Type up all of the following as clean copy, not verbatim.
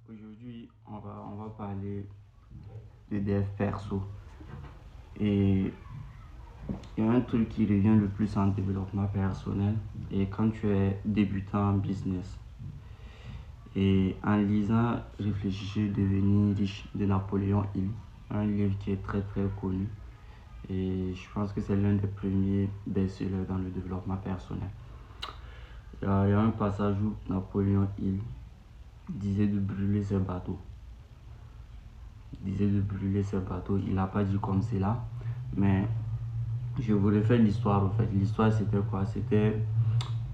Aujourd'hui, on va parler de dev perso. Et il y a un truc qui revient le plus en développement personnel et quand tu es débutant en business. Et en lisant Réfléchissez, devenir riche de Napoléon Hill, un livre qui est très très connu. Et je pense que c'est l'un des premiers best-sellers dans le développement personnel. Il y a un passage où Napoléon Hill disait de brûler ses bateaux. Il n'a pas dit comme cela, mais je vous refais l'histoire en fait. L'histoire c'était quoi? C'était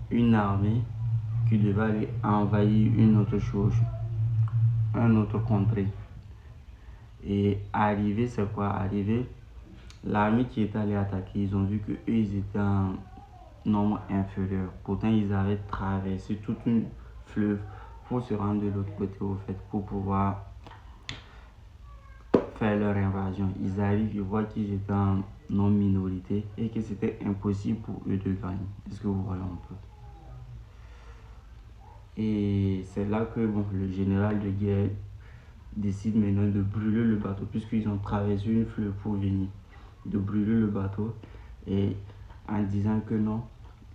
une armée qui devait aller envahir une autre chose, un autre contrée. Et arrivé, c'est quoi? Arrivé, l'armée qui était allée attaquer, ils ont vu que eux ils étaient en nombre inférieur. Pourtant, ils avaient traversé toute une fleuve pour se rendre de l'autre côté au fait, pour pouvoir faire leur invasion. Ils arrivent, ils voient qu'ils étaient en non-minorité et que c'était impossible pour eux de gagner. Est-ce que vous voyez un peu? Et c'est là que bon, le général de guerre décide maintenant de brûler le bateau, puisqu'ils ont traversé une fleuve pour venir, de brûler le bateau, et en disant que non,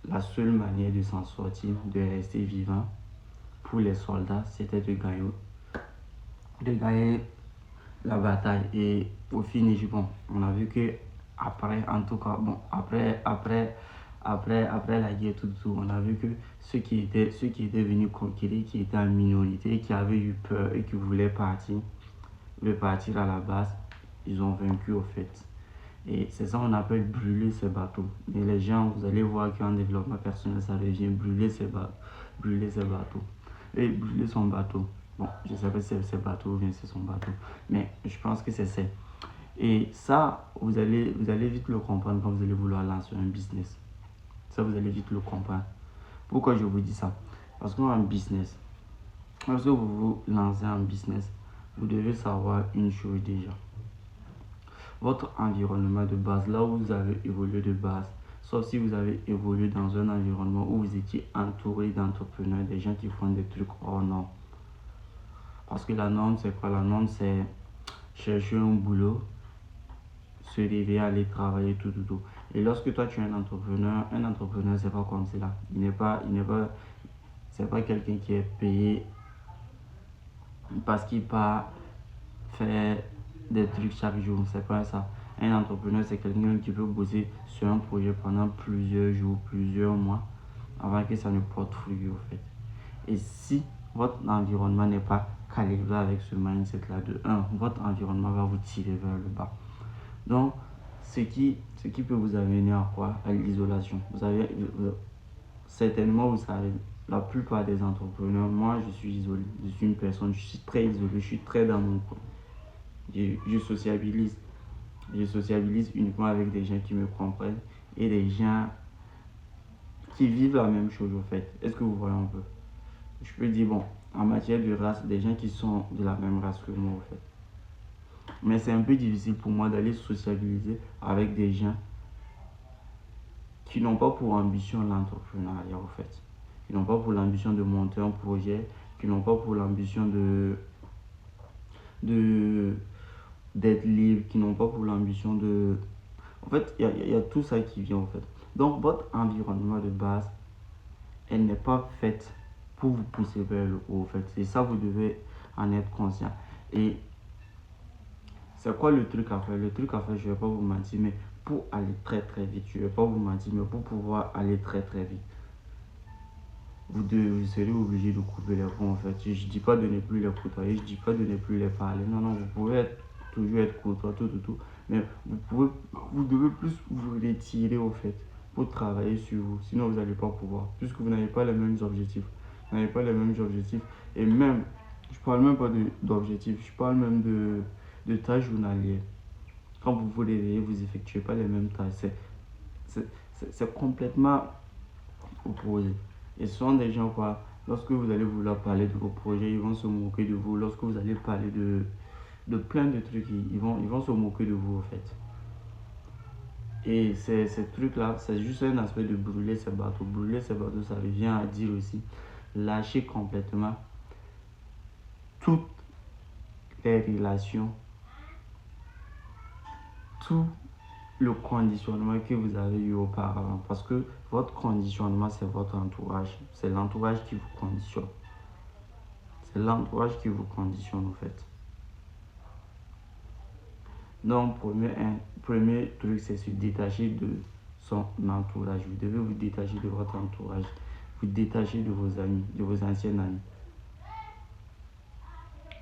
la seule manière de s'en sortir, de rester vivant pour les soldats, c'était de gagner la bataille. Et au finish, bon, on a vu que après, en tout cas, bon, après la guerre, tout, on a vu que ceux qui étaient venus conquérir, qui étaient en minorité, qui avaient eu peur et qui voulaient partir à la base, ils ont vaincu au fait. Et c'est ça qu'on appelle brûler ses bateaux. Et les gens, vous allez voir qu'en développement personnel, ça devient brûler ses bateaux. Et brûler son bateau. Bon, je ne sais pas si c'est ses bateaux ou bien c'est son bateau. Mais je pense que c'est ça. Et ça, vous allez vite le comprendre quand vous allez vouloir lancer un business. Ça, vous allez vite le comprendre. Pourquoi je vous dis ça? Parce qu'en business, lorsque vous vous lancez en business, vous devez savoir une chose déjà. Votre environnement de base, là où vous avez évolué de base, sauf si vous avez évolué dans un environnement où vous étiez entouré d'entrepreneurs, des gens qui font des trucs hors norme. Parce que la norme, c'est quoi? La norme, c'est chercher un boulot, se réveiller, aller travailler, tout. Et lorsque toi, tu es un entrepreneur, c'est pas comme cela. C'est pas quelqu'un qui est payé parce qu'il part faire des trucs chaque jour. C'est pas ça. Un entrepreneur, c'est quelqu'un qui peut bosser sur un projet pendant plusieurs jours, plusieurs mois, avant que ça ne porte fruit au fait. Et si votre environnement n'est pas calibré avec ce mindset-là, de un, votre environnement va vous tirer vers le bas. Donc, ce qui peut vous amener à quoi? À l'isolation. Vous avez, certainement, vous savez, la plupart des entrepreneurs, moi, je suis isolé. Je suis une personne, je suis très isolé, je suis très dans mon coin. Je sociabilise. Je sociabilise uniquement avec des gens qui me comprennent et des gens qui vivent la même chose, au fait. Est-ce que vous voyez un peu? Je peux dire, bon, en matière de race, des gens qui sont de la même race que moi, au fait. Mais c'est un peu difficile pour moi d'aller sociabiliser avec des gens qui n'ont pas pour ambition l'entrepreneuriat, au fait. Qui n'ont pas pour l'ambition de monter un projet, qui n'ont pas pour l'ambition de, d'être libre, qui n'ont pas pour l'ambition de... En fait, il y a tout ça qui vient, en fait. Donc, votre environnement de base, elle n'est pas faite pour vous pousser vers le haut, en fait. Et ça, vous devez en être conscient. Et c'est quoi le truc à faire? Le truc à faire, je ne vais pas vous mentir, mais pour aller très très vite, je ne vais pas vous mentir, mais pour pouvoir aller très très vite, vous serez obligé de couper les ponts en fait. Je ne dis pas de ne plus les côtoyer, je ne dis pas de ne plus les parler. Non, non, vous pouvez toujours être côtoyé, tout. Mais vous devez plus vous retirer au fait pour travailler sur vous. Sinon, vous n'allez pas pouvoir, puisque vous n'avez pas les mêmes objectifs. Vous n'avez pas les mêmes objectifs. Et même, je ne parle même pas d'objectifs, je parle même de tâches journalières. Quand vous vous réveillez, vous effectuez pas les mêmes tâches. C'est complètement opposé. Et ce sont des gens quoi, lorsque vous allez vouloir parler de vos projets, ils vont se moquer de vous. Lorsque vous allez parler de plein de trucs, ils vont se moquer de vous en fait. Et ces trucs-là, c'est juste un aspect de brûler ses bateaux. Brûler ses bateaux, ça revient à dire aussi lâcher complètement toutes les relations, tout le conditionnement que vous avez eu auparavant. Parce que votre conditionnement, c'est votre entourage. C'est l'entourage qui vous conditionne. C'est l'entourage qui vous conditionne, en fait. Donc, premier truc, c'est se détacher de son entourage. Vous devez vous détacher de votre entourage. Vous détacher de vos amis, de vos anciens amis.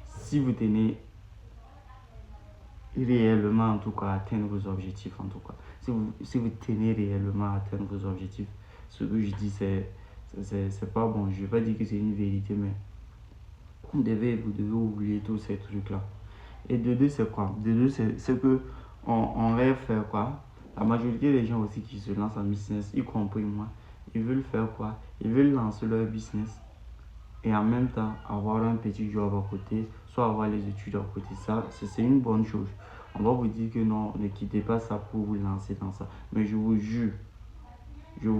Si vous tenez réellement, en tout cas, à atteindre vos objectifs, en tout cas. Si vous tenez réellement à atteindre vos objectifs, ce que je dis, c'est pas bon. Je ne vais pas dire que c'est une vérité, mais vous devez oublier tous ces trucs-là. Et de deux, c'est quoi? De deux, c'est que on rêve faire quoi? La majorité des gens aussi qui se lancent en business, y compris moi, ils veulent faire quoi? Ils veulent lancer leur business et en même temps avoir un petit job à côté, soit avoir les études à côté. Ça, c'est une bonne chose. On va vous dire que non, ne quittez pas ça pour vous lancer dans ça. Mais je vous jure, je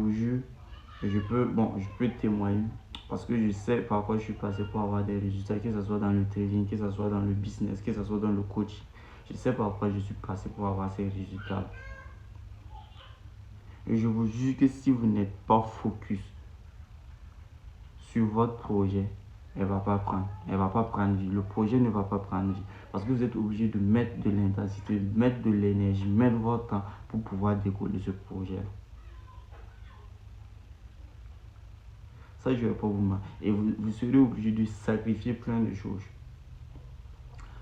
peux témoigner parce que je sais par quoi je suis passé pour avoir des résultats, que ce soit dans le trading, que ce soit dans le business, que ce soit dans le coaching. Je sais par quoi je suis passé pour avoir ces résultats. Et je vous jure que si vous n'êtes pas focus sur votre projet, elle va pas prendre vie. Le projet ne va pas prendre vie. Parce que vous êtes obligé de mettre de l'intensité, de mettre de l'énergie, mettre votre temps pour pouvoir décoller ce projet. Ça, je ne vais pas vous mentir. Et vous serez obligé de sacrifier plein de choses.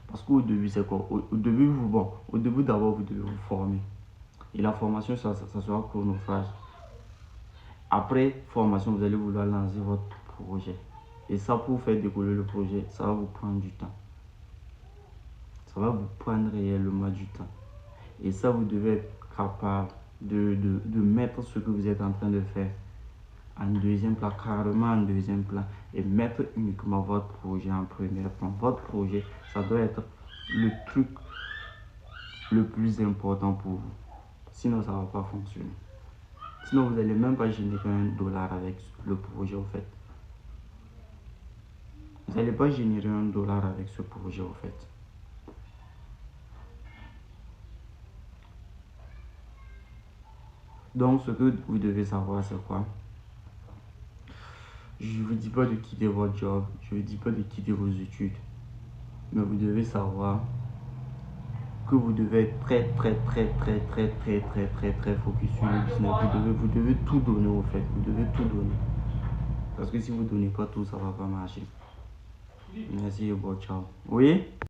Parce qu'au début, c'est quoi? Au début, d'abord, vous devez vous former. Et la formation, ça sera chronophage. Après formation, vous allez vouloir lancer votre projet. Et ça, pour faire décoller le projet, ça va vous prendre du temps. Ça va vous prendre réellement du temps. Et ça, vous devez être capable de mettre ce que vous êtes en train de faire en deuxième plan, carrément en deuxième plan, et mettre uniquement votre projet en premier plan. Votre projet, ça doit être le truc le plus important pour vous. Sinon, ça ne va pas fonctionner. Sinon, vous n'allez même pas générer $1 avec le projet, au fait. Vous n'allez pas générer $1 avec ce projet, au fait. Donc, ce que vous devez savoir, c'est quoi? Je ne vous dis pas de quitter votre job, je ne vous dis pas de quitter vos études, mais vous devez savoir que vous devez être très focus sur le business. Vous devez tout donner, au fait. Vous devez tout donner. Parce que si vous ne donnez pas tout, ça ne va pas marcher. Merci et bon ciao. Oui?